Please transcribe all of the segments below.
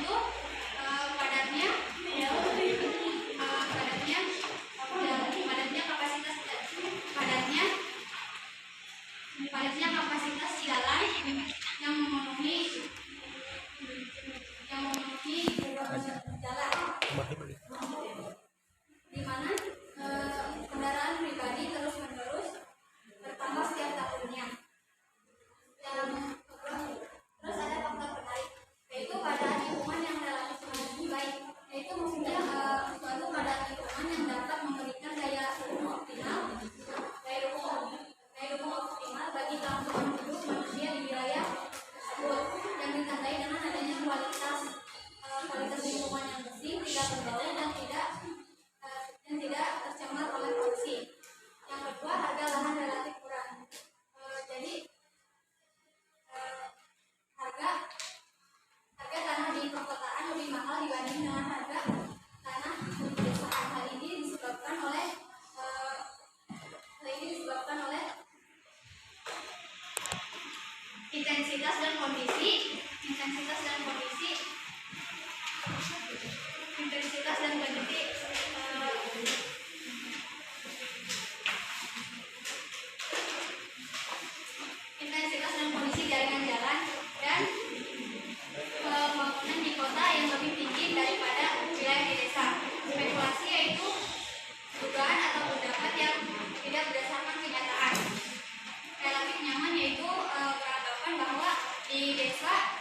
itu padatnya kapasitas jalan yang memenuhi jalan, di mana kendaraan pribadi terus-menerus bertambah setiap tahunnya. Terus ada faktor penarik, yaitu keadaan lingkungan yang relatif lebih baik, yaitu maksudnya suatu keadaan lingkungan yang dapat memberikan daya dukung optimal bagi kelangsungan hidup manusia di wilayah tersebut, yang ditandai dengan adanya kualitas lingkungan yang bersih, tidak berbau dan tidak tercemar oleh polusi. Yang kedua, harga lahan relatif kurang. Jadi harga tanah di perkotaan lebih mahal dibanding dengan harga tanah di pedesaan. Hal ini disebabkan oleh intensitas dan kondisi jaringan jalan dan pembangunan di kota yang lebih tinggi daripada wilayah di desa. Spekulasi yaitu dugaan atau pendapat yang tidak berdasarkan kenyataan. Relatif nyaman yaitu beranggapan bahwa di desa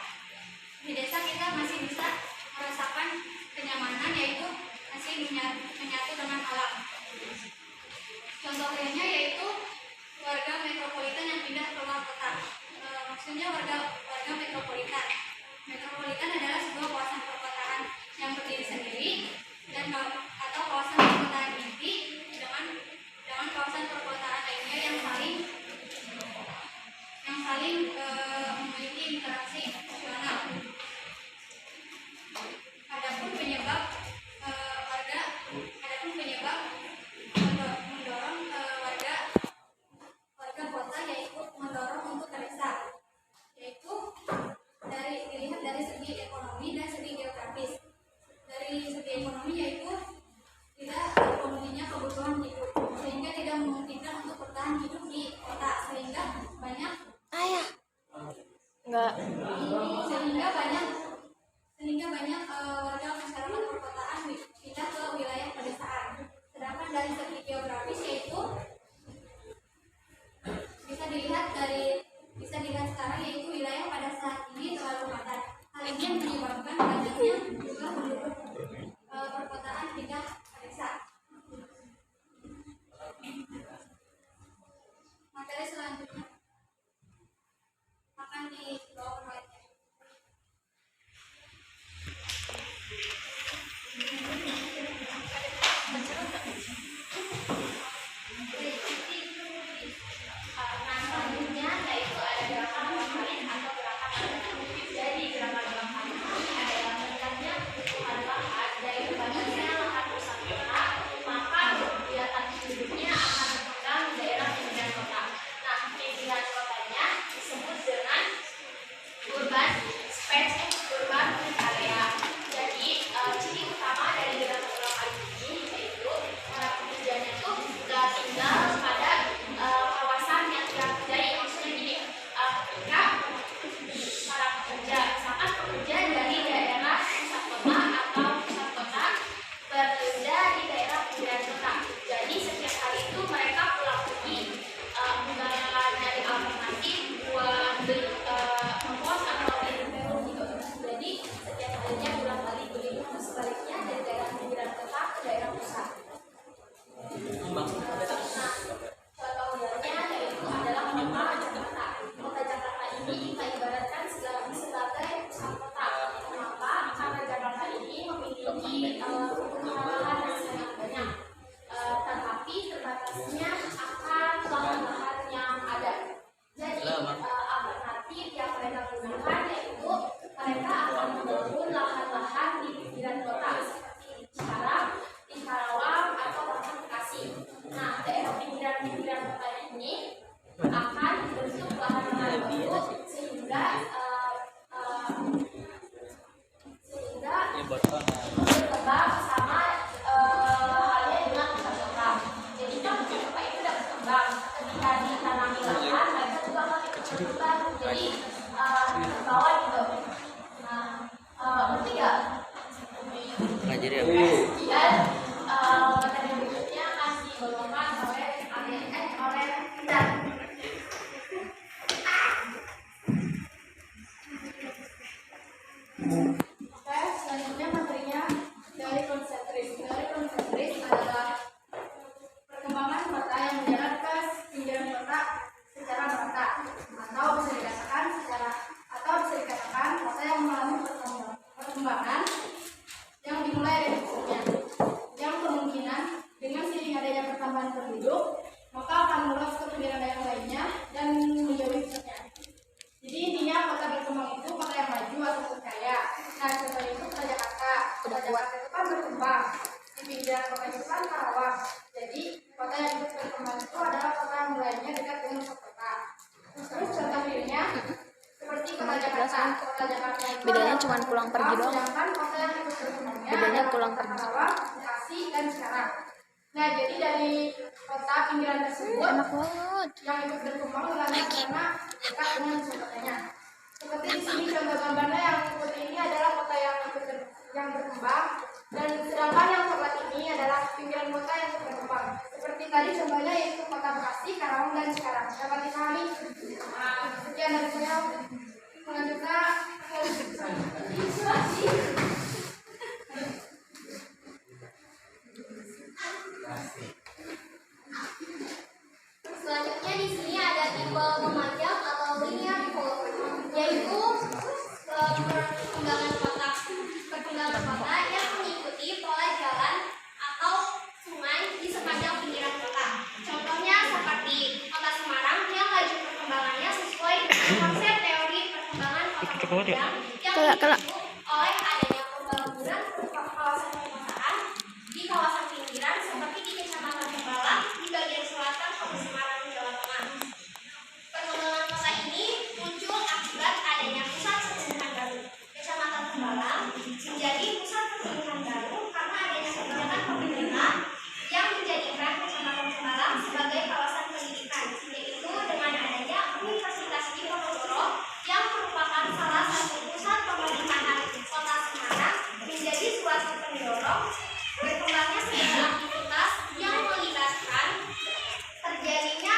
kita masih bisa merasakan kenyamanan, yaitu masih menyatu dengan alam. Contoh lainnya yaitu warga metropolitan yang pindah ke luar kota. Maksudnya warga metropolitan. Metropolitan adalah sebuah kawasan perkotaan yang berdiri sendiri dan atau kawasan perkotaan inti dengan kawasan perkotaan lainnya yang saling memiliki interaksi emosional. Adapun penyebab mendorong warga kota yaitu mendorong untuk ke desa, yaitu dilihat dari segi ekonomi dan segi geografis. Dari segi ekonomi yaitu tidak terpenuhinya kebutuhan hidup, sehingga tidak memungkinkan untuk bertahan hidup di kota, sehingga banyak warga masyarakat perkotaan pindah ke wilayah pedesaan. Sedangkan dari segi geografis yaitu bisa dilihat sekarang, yaitu wilayah pada saat ini terlalu padat. Hal ini yang menyebabkan banyaknya jumlah penduduk perkotaan pindah ke desa. Materi selanjutnya akan dibawakan oleh selanjutnya, yaitu ada gerakan bangkit atau gerakan. Jadi gerakan bangkit adalah meningkatnya kebutuhan lahan dari berkembang sama halnya dengan pusat kota. Jadi kan pusat kota itu udah berkembang. Ketika ditanami lahan, mereka juga akan ikut berkembang. Jadi terbawa gitu. Nah, ngerti nggak? Ngajari apa? Kemudian materi berikutnya akan dibawakan oleh kita. Oke, selanjutnya materinya dari konsentris. Dari konsentris adalah perkembangan kota yang menjalar ke pinggiran kota secara merata, atau bisa dikatakan kota yang mengalami perkembangan yang dimulai dari pusatnya, yang kemungkinan dengan seiring adanya pertambahan penduduk maka akan meluas ke pinggiran daerah lainnya dan menjauhi pusatnya. Jadi intinya kota berkembang itu kota yang maju atau berkaya. Nah, contohnya itu kota Jakarta. Kota Jakarta itu kan berkembang. Di pinggiran kota itu kan Karawang. Jadi kota yang berkembang itu adalah kota yang mulainya dekat dengan pusat kota. Terus contoh realnya seperti kota Jakarta. Kota Jakarta itu bedanya cuma pulang pergi doang. sedangkan kota yang ikut berkembangnya Bedanya adalah pulang kota pergi. Karawang, Bekasi, dan Cikarang. Nah, jadi dari kota pinggiran tersebut Enak banget. yang ikut berkembang wilayah karena dekat dengan kotanya. Seperti di sini contoh gambarnya yang putih ini adalah kota yang berkembang dan sedangkan yang coklat ini adalah pinggiran kota yang berkembang. Seperti tadi contohnya yaitu kota Bekasi, Karawang, dan Cikarang. Dapat dipahami? Nah, sekian dari saya. Selanjutnya ilustrasi. Selanjutnya di sini ada tipe memanjang atau linear development, yaitu perkembangan kota yang mengikuti pola jalan atau sungai di sepanjang pinggiran kota. Contohnya seperti kota Semarang yang laju perkembangannya sesuai dengan konsep teori perkembangan kota memanjang yang didukung oleh adanya pembangunan kawasan perkotaan di kawasan pinggiran seperti di Kecamatan Tembalang di bagian selatan Kota Semarang, Jawa Tengah. Perkembangan kota ini muncul akibat adanya pusat pemerintahan baru. Kecamatan Tembalang menjadi pusat pemerintahan baru karena adanya kebijakan pemerintah yang menjadikan Kecamatan Tembalang sebagai kawasan pendidikan, yaitu dengan adanya Universitas Diponegoro yang merupakan salah satu pusat pemerintahan Kota Semarang menjadi suatu pendorong berkembangnya segala aktivitas yang melibatkan terjadinya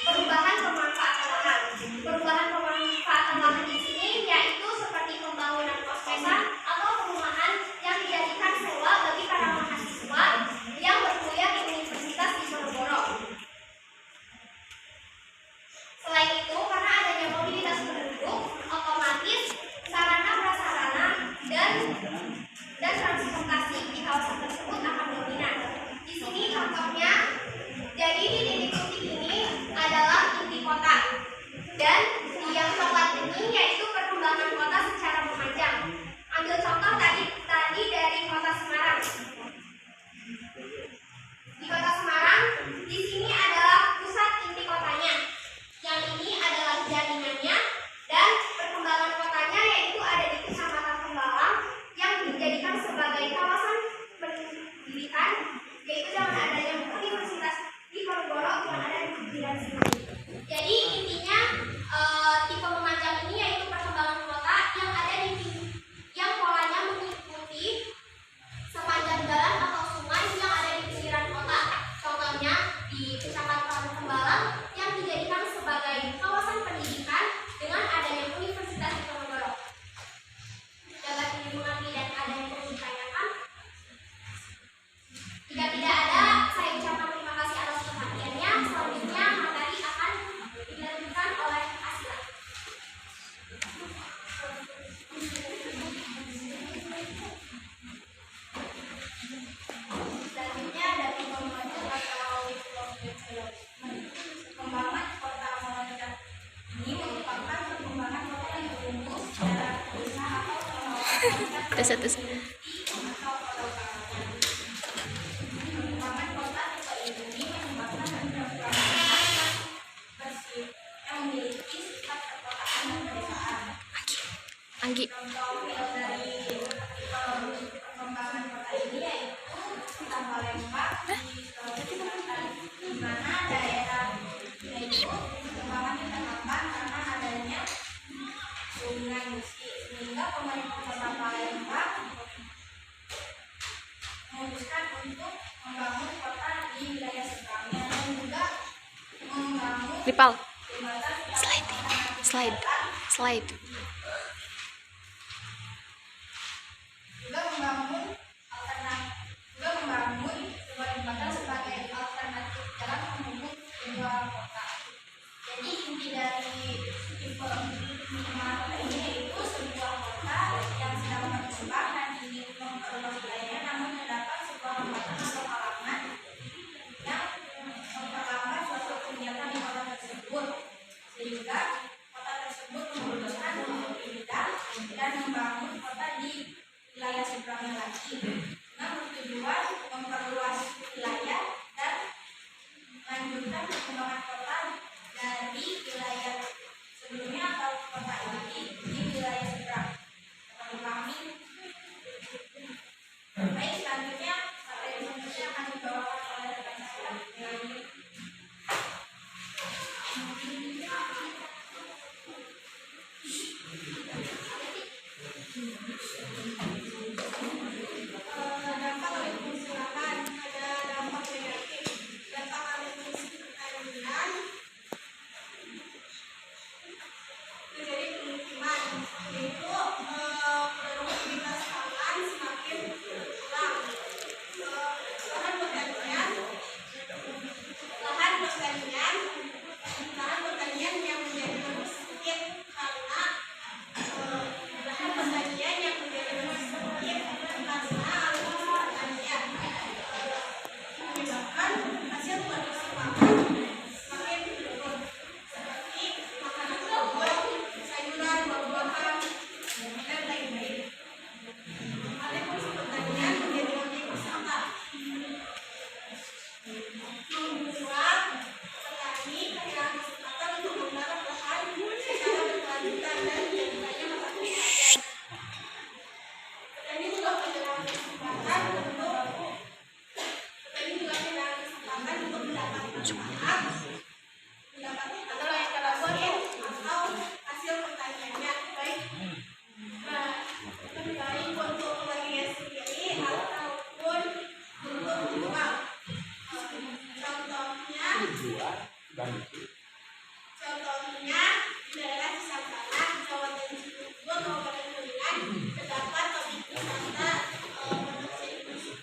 perubahan pemanfaatan lahan. Perubahan pemanfaatan lahan di sini yaitu seperti pembangunan kos-kosan atau perumahan yang dijadikan sewa bagi para mahasiswa yang berkuliah di Universitas Diponegoro. Selain itu, karena adanya mobilitas penduduk, otomatis sarana prasarana dan transportasi di kawasan tersebut akan dominan. Di sini contohnya, jadi di titik-titik ini adalah inti kota, dan yang coklat ini yaitu perkembangan kota secara memanjang. Ambil contoh tadi dari kota Semarang. Di kota Semarang, di sini adalah pusat inti kotanya. Yang ini adalah jaringannya dan perkembangan kotanya yaitu ada di Kecamatan Tembalang yang dijadikan sebagai kawasan pendidikan, yaitu dengan adanya Universitas Diponegoro yang ada di pinggiran sini. Jadi intinya tipe memanjang ini yaitu perkembangan kota yang polanya mengikuti sepanjang jalan atau sungai yang ada di pinggiran kota. Contohnya di Kecamatan Tembalang yang dijadikan sebagai kawasan pendidikan dengan adanya Universitas Diponegoro. Dapat dimengerti dan ada yang perlu ditanyakan? Jika tidak ada, saya ucapkan terima kasih atas perhatiannya. Selanjutnya materi akan dilanjutkan oleh Asila. Selanjutnya ada pembangunan atau pengembangan kota memanjang. Ini merupakan perkembangan kota yang bertumbuh secara desa atau Tes. pengembangan kota tipe ini menyebabkan terjadinya bersih yang memiliki sifat perkotaan dan pedesaan. Anggi. Contoh dari tipe memutuskan untuk membangun kota di wilayah seberangnya dan juga membangun Ripal. jembatan Slide. juga membangun sebuah jembatan sebagai alternatif jalan penghubung kedua kota. Jadi inti dari tipe minimal ini yaitu sebuah kota yang sedang berkembang dan ingin memperluas wilayahnya, namun terdapat sebuah hambatan atau halangan yang memperlambat suatu kegiatan di kota tersebut, sehingga kota tersebut memutuskan untuk pindah dan membangun kota di wilayah seberangnya lagi dengan bertujuan memperluas wilayah dan melanjutkan perkembangan kota dari wilayah sebelumnya atau kota ini di wilayah seberang. Kami baik, selanjutnya materi selanjutnya akan dibawakan oleh rekan saya. Dampak oleh persilakan ada dampak negatif. Dampak oleh persilakan menjadi pemukiman, yaitu produktivitas pangan semakin berkurang. Lahan pertanian yang menjadi lebih sedikit karena lahan pertanian yang menjadi lebih sedikit karena alih pertanian menyebabkan hasil produksi pangan semakin menurun, seperti makanan pokok, sayuran, buah-buahan, dan lain-lain. Alih fungsi pertanian menjadi lebih bersambah, membuat petani kehilangan kesempatan untuk menggarap lahan secara berkelanjutan dan jadinya makin padat. Petani juga kehilangan kesempatan untuk mendapatkan atau hasil pertaniannya, baik untuk kebagian sendiri ataupun untuk dijual. Contohnya di daerah Cisangkalan, Kabupaten Cirebon, Kabupaten Kuningan terdapat pabrik wisata produksi industri.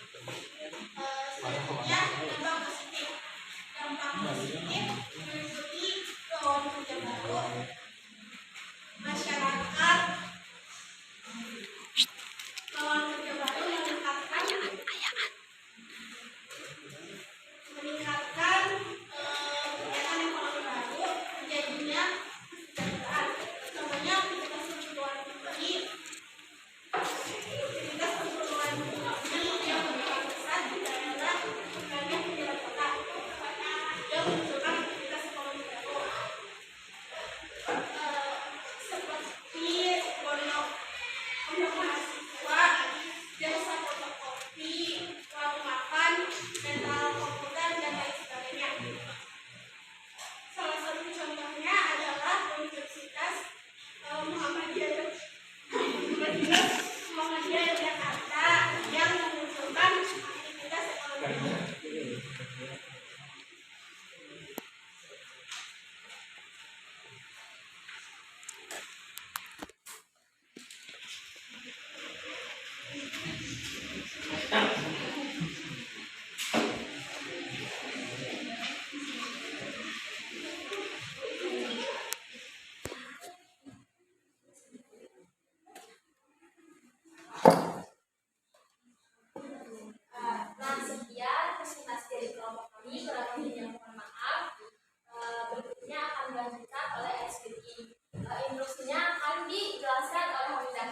Selanjutnya dampak positif meliputi lowongan kerja baru, masyarakat lowongan kerja baru yang meningkatkan kegiatan ekonomi baru, terjadinya kesejahteraan. Contohnya aktivitas perpuluhan pribadi, aktivitas perpuluhan yang berperan besar di daerah wilayah pinggir kota yang menunjukkan aktivitas ekonomi baru, seperti pondok mahasiswa, jasa fotokopi, warung makan, rental komputer, dan lain sebagainya. Salah satu contohnya adalah Universitas Muhammadiyah Yogyakarta yang memunculkan aktivitas ekonomi. Nah, sekian presentasi dari kelompok kami. Kurang lebihnya mohon maaf. Berikutnya akan dilanjutkan oleh SPG. Instruksinya akan dijelaskan oleh Hamidah.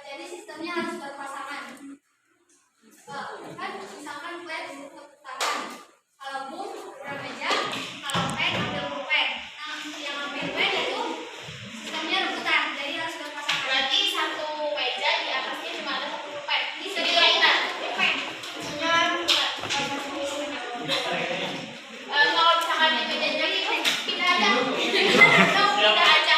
Jadi sistemnya harus berpasangan. Kan misalkan flat untuk tangan. Kalau book bermeja, kalau pen ambil pulpen. Nah, yang ambil pen itu sistemnya rebutan, jadi harus berpasangan. Berarti satu meja di atasnya cuma ada satu pulpen. Ini sedikit kita pulpen. Kalau misalkan di meja jadi pindah aja. Pindah aja.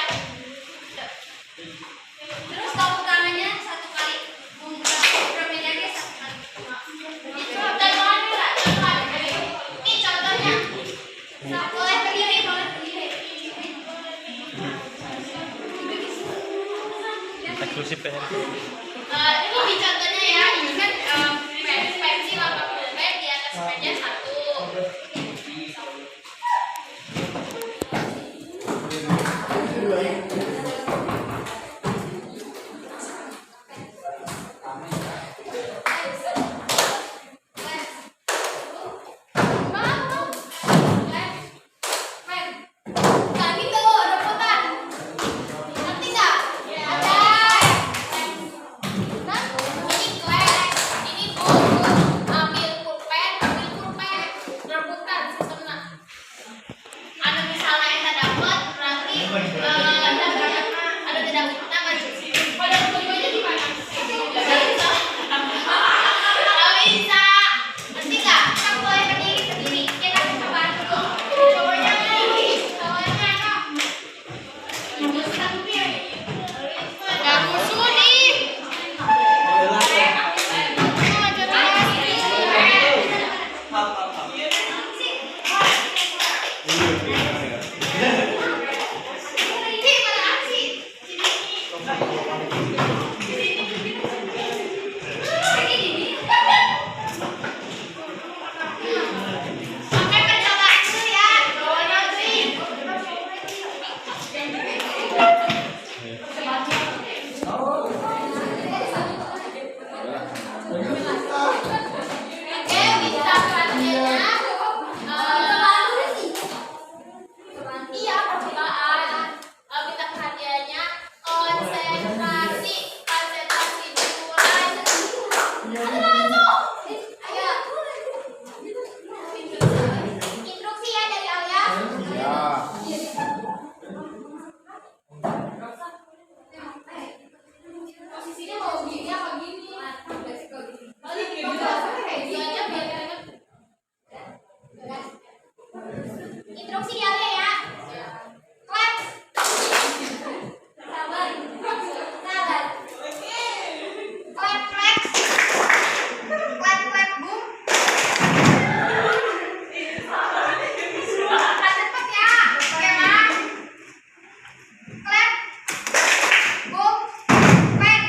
eksklusif ya. Ini contohnya ya, ini kan pensil 80 bed di atas meja 1. Instruksi ya dari Alia. Posisinya mau gini apa gini? Instruksi di Alia ya. Clap. Sabar. Sabar. Clap, clap. Clap, clap, boom. Cepet ya. Oke, Mas. Clap. Boom. Clap.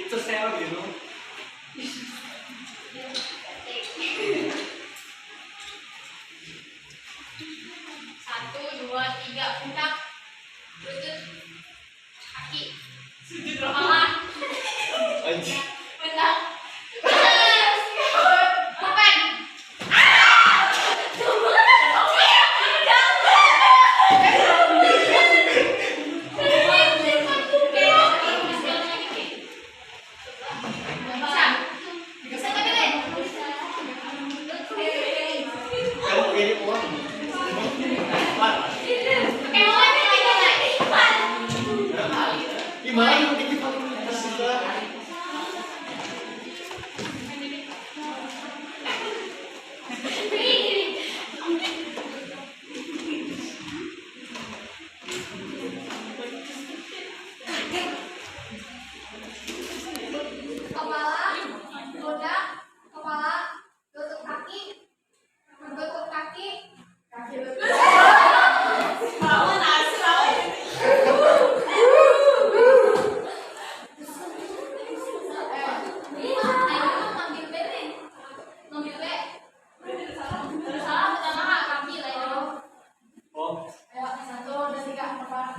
Itu sel gitu. Satu, dua, tiga, puncak, lutut, kaki, kepala, Anjir. pundak, bukan. Bisa tapi deh. Kamu ini uang. Empat. Gimana yang bikin susah? Kepala, pundak, kepala, lutut kaki, kaki lutut. Oh. Ayo, 1, 2, 3, kepala.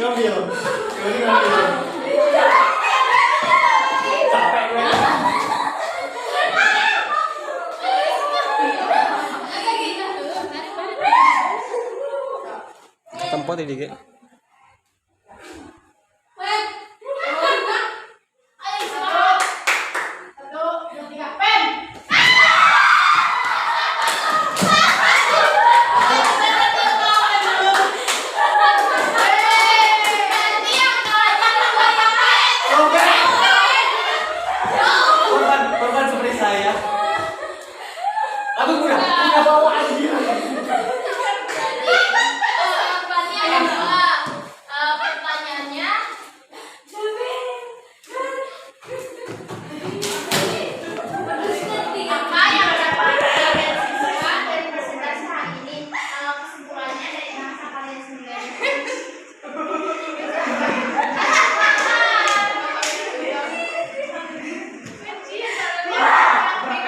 Ngambil. Capek gue. Tempo tadi ke. Korban seperti saya. Aduh, udah bawa aja. Pertanyaannya apa yang dapat kalian simpulkan dari presentasi hari ini? Kalau kesimpulannya dari bahasa kalian sendiri.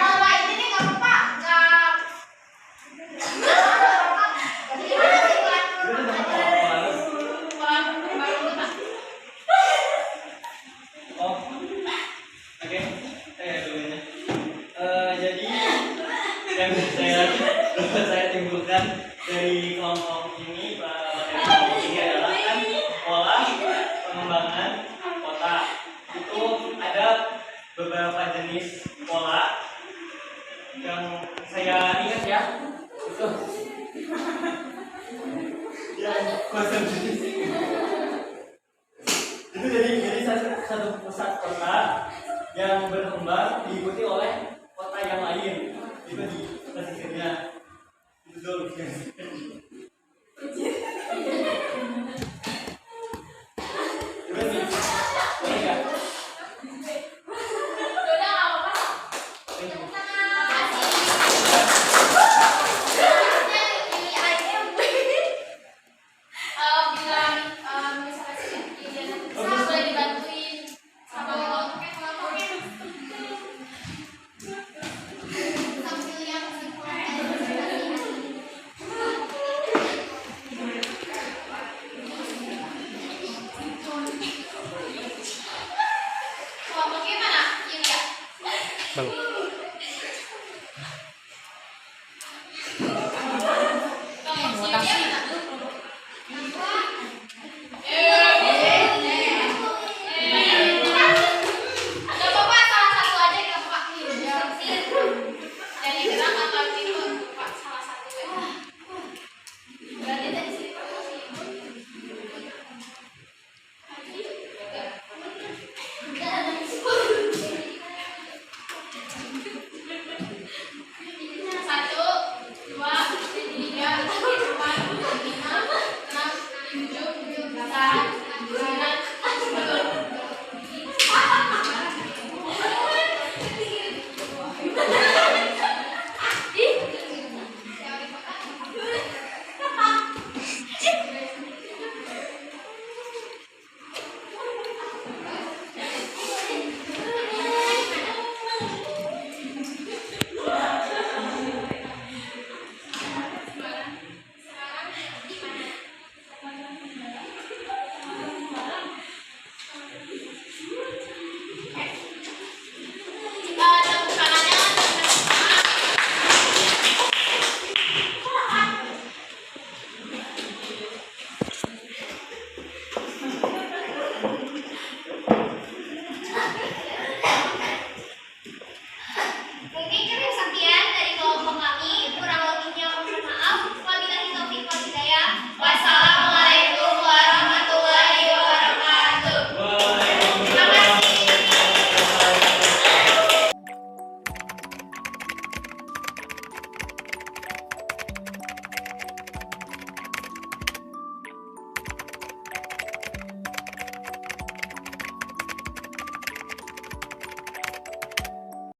Kalau ini nih nggak apa-apa, Oh, oke, dulunya. Jadi yang saya timbulkan dari kelompok ini, materi kelompok ini adalah kan pola pengembangan otak. Itu ada beberapa jenis pola yang saya ingat ya. Itu yang konsep jenis. Itu jadi satu pusat kota yang berkembang diikuti oleh kota yang lain. Itu di